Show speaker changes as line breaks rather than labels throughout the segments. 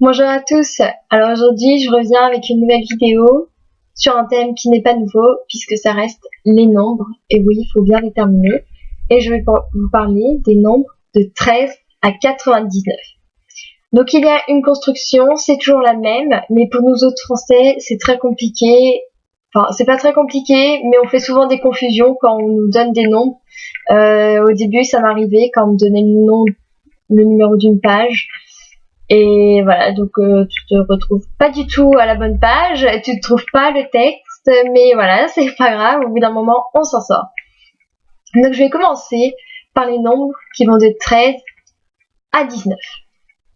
Bonjour à tous, alors aujourd'hui je reviens avec une nouvelle vidéo sur un thème qui n'est pas nouveau puisque ça reste les nombres, et oui il faut bien les terminer, et je vais vous parler des nombres de 13 à 99. Donc il y a une construction, c'est toujours la même, mais pour nous autres français c'est très compliqué, enfin c'est pas très compliqué, mais on fait souvent des confusions quand on nous donne des nombres. Au début ça m'arrivait quand on me donnait le numéro d'une page. Et voilà, donc tu te retrouves pas du tout à la bonne page, tu ne trouves pas le texte, mais voilà, c'est pas grave, au bout d'un moment, on s'en sort. Donc je vais commencer par les nombres qui vont de 13 à 19.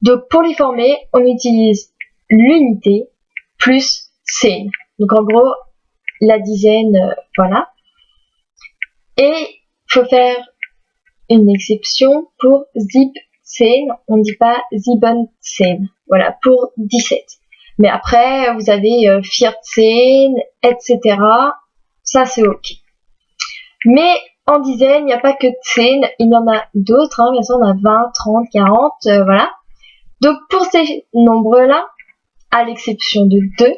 Donc pour les former, on utilise l'unité plus scène. Donc en gros, la dizaine, voilà. Et il faut faire une exception pour zip. On ne dit pas 17, voilà, pour 17. Mais après, vous avez 14, etc. Ça, c'est ok. Mais en dizaines, il n'y a pas que Tsen, il y en a d'autres, hein, bien sûr, on a 20, 30, 40, voilà. Donc, pour ces nombres-là, à l'exception de 2,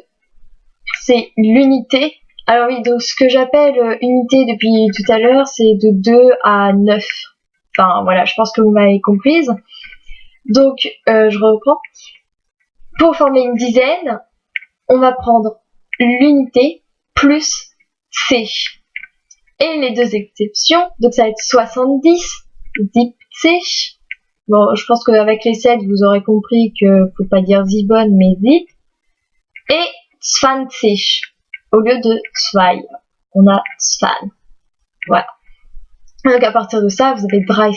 c'est l'unité. Alors oui, donc ce que j'appelle unité depuis tout à l'heure, c'est de 2 à 9. Enfin voilà, je pense que vous m'avez comprise. Donc je reprends. Pour former une dizaine, on va prendre l'unité plus C. Et les deux exceptions, donc ça va être 70, zip C. Bon, je pense qu'avec les 7, vous aurez compris que faut pas dire zibon, mais zip. Et 20 au lieu de 2. On a 20. Voilà. Donc à partir de ça, vous avez 30,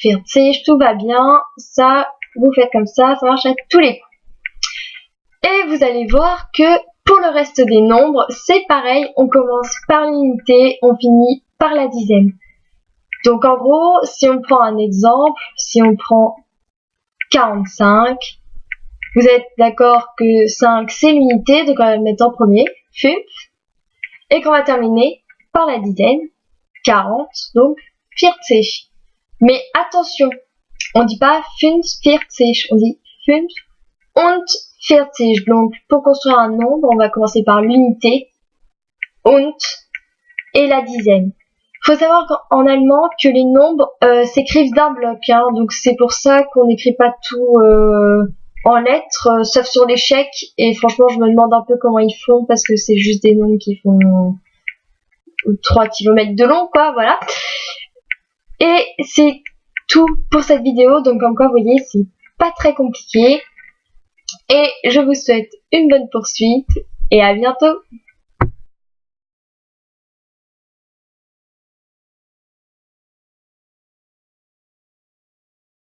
40, tout va bien. Ça, vous faites comme ça marche à tous les coups. Et vous allez voir que pour le reste des nombres, c'est pareil. On commence par l'unité, on finit par la dizaine. Donc en gros, si on prend un exemple, si on prend 45, vous êtes d'accord que 5 c'est l'unité, donc on va le mettre en premier, FUMP, et qu'on va terminer par la dizaine, 40, donc 40. Mais attention, on dit pas 45, on dit 5 und 40. Donc pour construire un nombre, on va commencer par l'unité, und, et la dizaine. Faut savoir qu'en allemand que les nombres s'écrivent d'un bloc, hein, donc c'est pour ça qu'on n'écrit pas tout en lettres, sauf sur les chèques, et franchement je me demande un peu comment ils font, parce que c'est juste des nombres qui font 3 km de long, quoi, voilà. Et c'est tout pour cette vidéo, donc comme quoi vous voyez c'est pas très compliqué, et je vous souhaite une bonne poursuite, et à bientôt.